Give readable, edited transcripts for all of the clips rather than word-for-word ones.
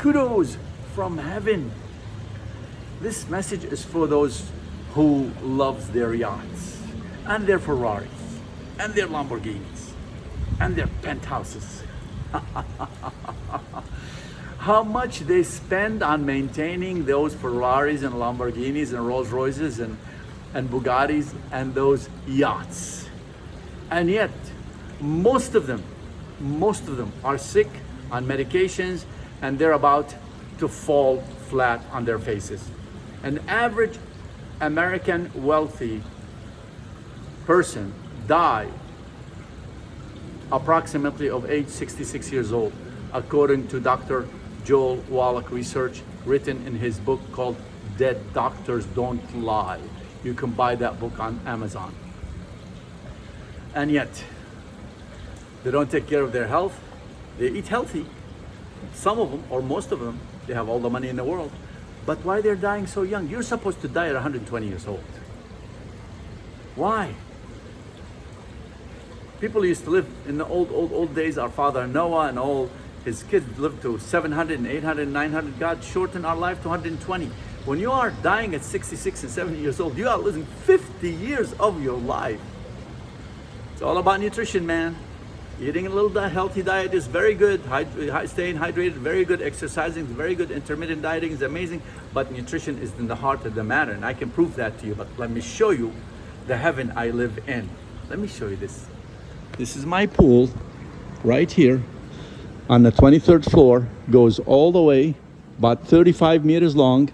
Kudos from heaven. This message is for those who love their yachts and their Ferraris and their Lamborghinis and their penthouses. How much they spend on maintaining those Ferraris and Lamborghinis and Rolls Royces and Bugattis and those yachts. And yet, most of them are sick on medications and they're about to fall flat on their faces. An average American wealthy person died approximately of age 66 years old, according to Dr. Joel Wallach research written in his book called Dead Doctors Don't Lie. You can buy that book on Amazon. And yet, they don't take care of their health. They eat healthy. Some of them, or most of them, they have all the money in the world. But why they're dying so young? You're supposed to die at 120 years old. Why? People used to live in the old days. Our father Noah and all his kids lived to 700 and 800 and 900. God shortened our life to 120. When you are dying at 66 and 70 years old, you are losing 50 years of your life. It's all about nutrition, man. Eating a little healthy diet is very good. Staying hydrated, very good. Exercising is very good. Intermittent dieting is amazing. But nutrition is in the heart of the matter. And I can prove that to you. But let me show you the heaven I live in. Let me show you this. This is my pool right here on the 23rd floor. Goes all the way, about 35 meters long,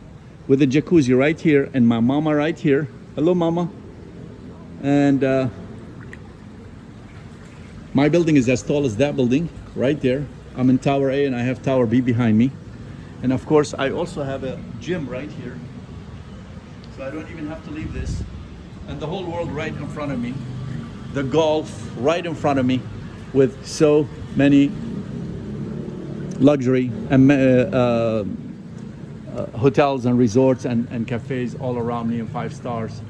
with a jacuzzi right here. And my mama right here. Hello, mama. And my building is as tall as that building right there. I'm in Tower A and I have Tower B behind me. And of course, I also have a gym right here. So I don't even have to leave this. And the whole world right in front of me. The Gulf right in front of me with so many luxury hotels and resorts and cafes all around me, and 5 stars.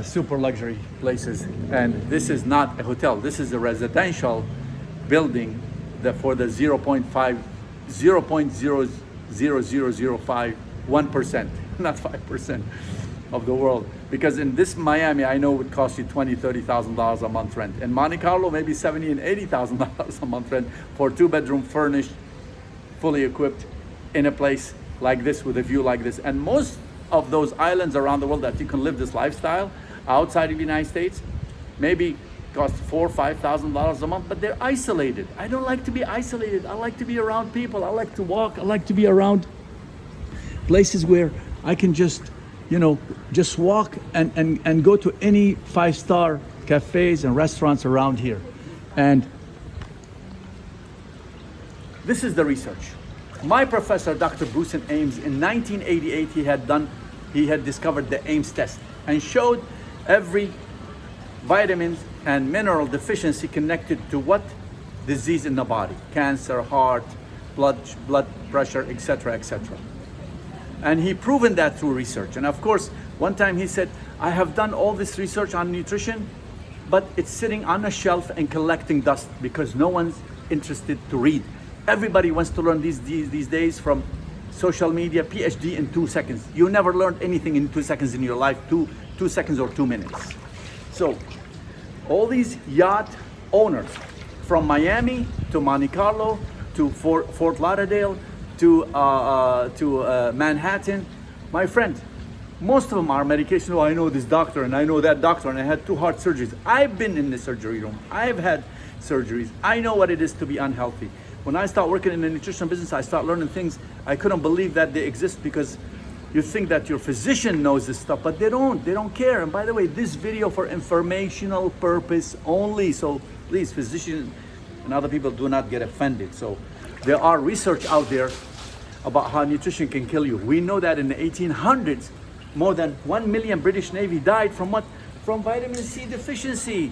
Super luxury places. And this is not a hotel. This is a residential building that for the 0.00005 1%, not 5% of the world. Because in this Miami, I know it would cost you $20,000-$30,000 a month rent. In Monte Carlo, maybe $70,000 and $80,000 a month rent for a 2-bedroom furnished, fully equipped, in a place like this with a view like this. And most of those islands around the world that you can live this lifestyle outside of the United States, maybe cost $4,000 or $5,000 a month, but they're isolated. I don't like to be isolated. I like to be around people. I like to walk. I like to be around places where I can just walk and go to any 5-star cafes and restaurants around here. And this is the research. My professor, Dr. Bruce Ames, in 1988, he had discovered the Ames test and showed every vitamin and mineral deficiency connected to what disease in the body: cancer, heart, blood pressure, etc., etc. And he proven that through research. And of course, one time he said, I have done all this research on nutrition, but it's sitting on a shelf and collecting dust because no one's interested to read. Everybody wants to learn these days from social media, PhD in 2 seconds. You never learned anything in 2 seconds in your life, 2 seconds or 2 minutes. So all these yacht owners from Miami to Monte Carlo to Fort Lauderdale to Manhattan, my friend, most of them are medication. Oh, I know this doctor and I know that doctor and I had 2 heart surgeries. I've been in the surgery room. I've had surgeries. I know what it is to be unhealthy. When I start working in the nutrition business, I start learning things I couldn't believe that they exist, because you think that your physician knows this stuff, but they don't care. And by the way, this video for informational purpose only. So please, physicians and other people, do not get offended. So there are research out there about how nutrition can kill you. We know that in the 1800s, more than 1 million British Navy died from what? From vitamin C deficiency.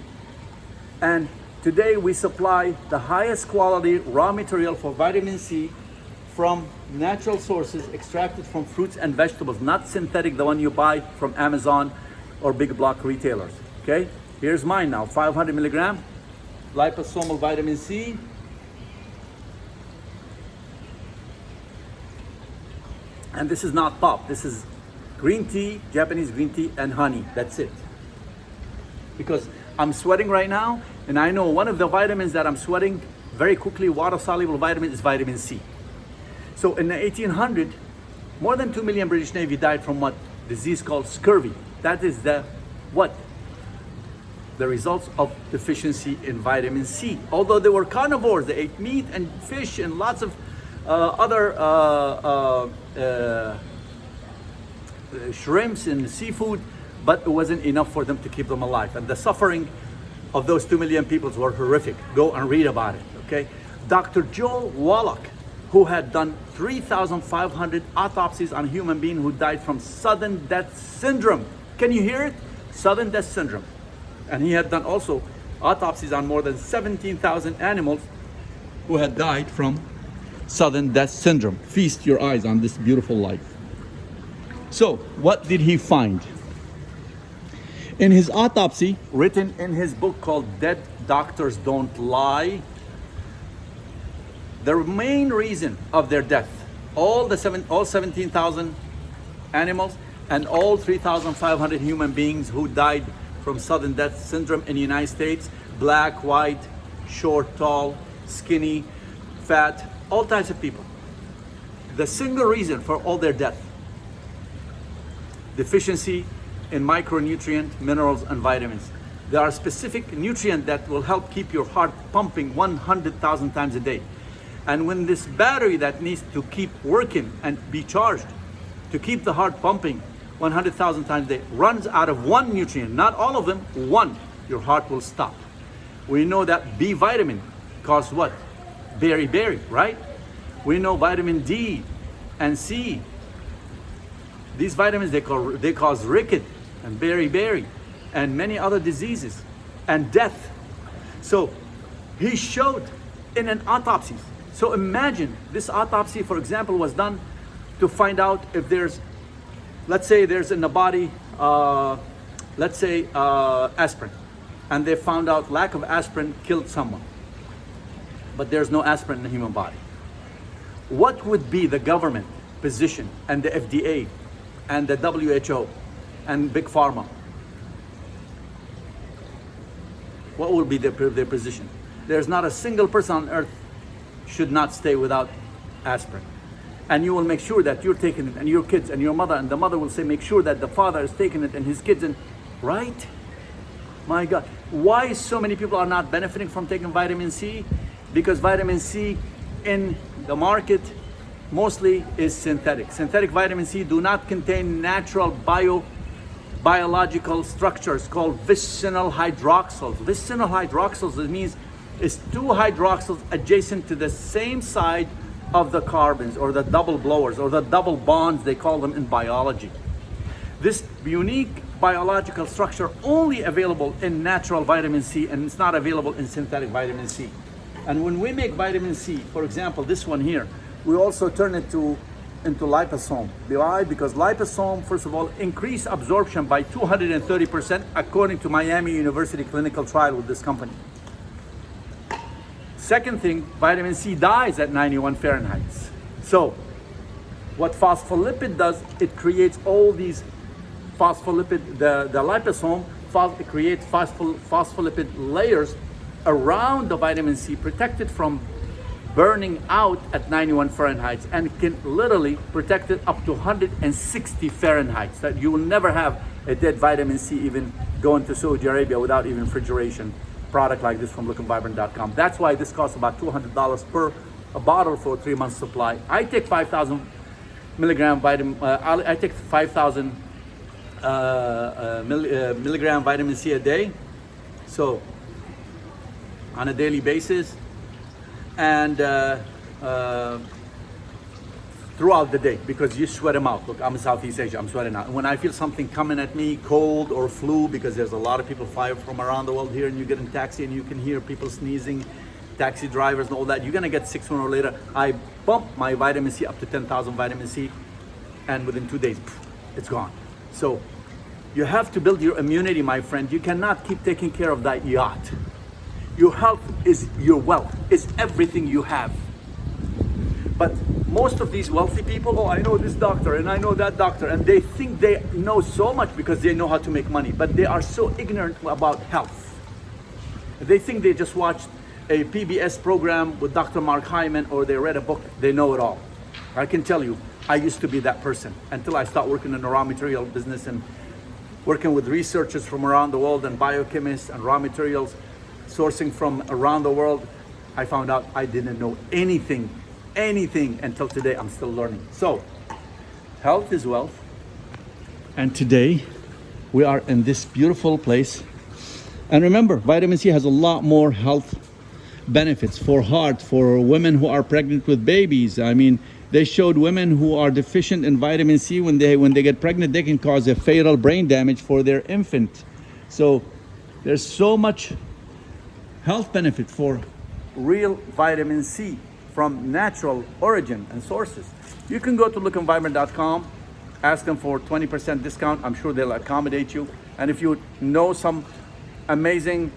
And today we supply the highest quality raw material for vitamin C from natural sources extracted from fruits and vegetables, not synthetic, the one you buy from Amazon or big block retailers. Okay, here's mine now, 500 milligram liposomal vitamin C. And this is not pop. This is green tea, Japanese green tea, and honey. That's it. Because I'm sweating right now, and I know one of the vitamins that I'm sweating very quickly, water-soluble vitamin, is vitamin C. So in the 1800, more than 2 million British Navy died from what? Disease called scurvy. That is the what? The results of deficiency in vitamin C. Although they were carnivores, they ate meat and fish and lots of other shrimps and seafood, but it wasn't enough for them to keep them alive. And the suffering of those 2 million people were horrific. Go and read about it, okay? Dr. Joel Wallach, who had done 3,500 autopsies on human beings who died from sudden death syndrome. Can you hear it? Sudden death syndrome. And he had done also autopsies on more than 17,000 animals who had died from sudden death syndrome. Feast your eyes on this beautiful life. So, what did he find? In his autopsy, written in his book called Dead Doctors Don't Lie, the main reason of their death, all 17,000 animals and all 3,500 human beings who died from sudden death syndrome in the United States, black, white, short, tall, skinny, fat, all types of people. The single reason for all their death, deficiency in micronutrient, minerals, and vitamins. There are specific nutrients that will help keep your heart pumping 100,000 times a day. And when this battery that needs to keep working and be charged to keep the heart pumping 100,000 times a day runs out of one nutrient, not all of them, one, your heart will stop. We know that B vitamin causes what? Beriberi, right? We know vitamin D and C. These vitamins, they cause ricket and beriberi and many other diseases and death. So he showed in an autopsy. So imagine this autopsy, for example, was done to find out if there's, let's say there's in the body, aspirin, and they found out lack of aspirin killed someone, but there's no aspirin in the human body. What would be the government position and the FDA and the WHO and Big Pharma? What would be their position? There's not a single person on earth should not stay without aspirin. And you will make sure that you're taking it, and your kids and your mother, and the mother will say, make sure that the father is taking it and his kids, and right? My God, why so many people are not benefiting from taking vitamin C? Because vitamin C in the market mostly is synthetic. Synthetic vitamin C do not contain natural biological structures called vicinal hydroxyls. Vicinal hydroxyls, it means it's two hydroxyls adjacent to the same side of the carbons, or the double blowers, or the double bonds, they call them in biology. This unique biological structure only available in natural vitamin C, and it's not available in synthetic vitamin C. And when we make vitamin C, for example, this one here, we also turn it into liposome. Why? Because liposome, first of all, increase absorption by 230% according to Miami University clinical trial with this company. Second thing, vitamin C dies at 91 Fahrenheit. So what phospholipid does, it creates all these phospholipid, the liposome, it creates phospholipid layers around the vitamin C, protected from burning out at 91 Fahrenheit, and can literally protect it up to 160 Fahrenheit. That you will never have a dead vitamin C even going to Saudi Arabia without even refrigeration. Product like this from lookandvibrant.com. That's why this costs about $200 per a bottle for a 3 month supply. I take 5,000 milligram vitamin. I take 5,000 milligram vitamin C a day, so on a daily basis, and throughout the day, because you sweat them out. Look, I'm in Southeast Asia, I'm sweating out. And when I feel something coming at me, cold or flu, because there's a lot of people fly from around the world here, and you get in taxi and you can hear people sneezing, taxi drivers and all that, you're gonna get sick sooner or later. I bump my vitamin C up to 10,000 vitamin C, and within 2 days, it's gone. So you have to build your immunity, my friend. You cannot keep taking care of that yacht. Your health is your wealth, it's everything you have. But most of these wealthy people, oh, I know this doctor and I know that doctor, and they think they know so much because they know how to make money, but they are so ignorant about health. They think they just watched a PBS program with Dr. Mark Hyman, or they read a book, they know it all. I can tell you, I used to be that person until I started working in the raw material business and working with researchers from around the world and biochemists and raw materials sourcing from around the world. I found out I didn't know anything until today. I'm still learning. So, health is wealth. And today, we are in this beautiful place. And remember, vitamin C has a lot more health benefits for heart, for women who are pregnant with babies. I mean, they showed women who are deficient in vitamin C, when they get pregnant, they can cause a fatal brain damage for their infant. So there's so much health benefit for real vitamin C from natural origin and sources. You can go to lookenvibrant.com, ask them for 20% discount. I'm sure they'll accommodate you. And if you know some amazing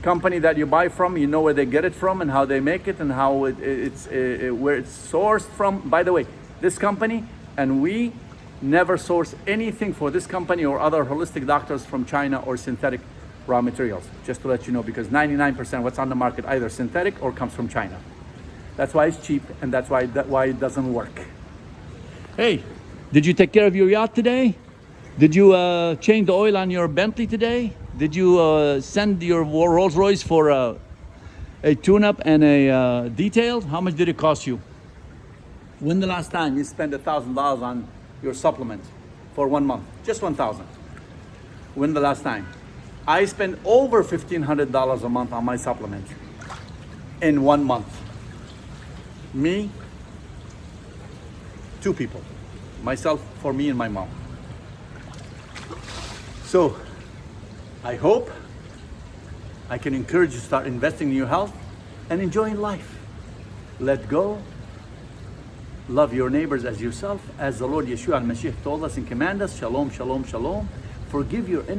company that you buy from, you know where they get it from and how they make it and how where it's sourced from. By the way, this company and we never source anything for this company or other holistic doctors from China or synthetic raw materials, just to let you know, because 99% what's on the market either synthetic or comes from China. That's why it's cheap, and that's why it doesn't work. Hey, did you take care of your yacht today? Did you change the oil on your Bentley today? Did you send your Rolls Royce for a tune-up and a detail? How much did it cost you? When the last time you spent $1,000 on your supplement for 1 month? Just 1,000. When the last time? I spend over $1,500 a month on my supplement in 1 month. Me, 2 people. Myself, for me and my mom. So, I hope I can encourage you to start investing in your health and enjoying life. Let go. Love your neighbors as yourself, as the Lord Yeshua al-Mashiach told us and commanded us. Shalom, shalom, shalom. Forgive your enemies.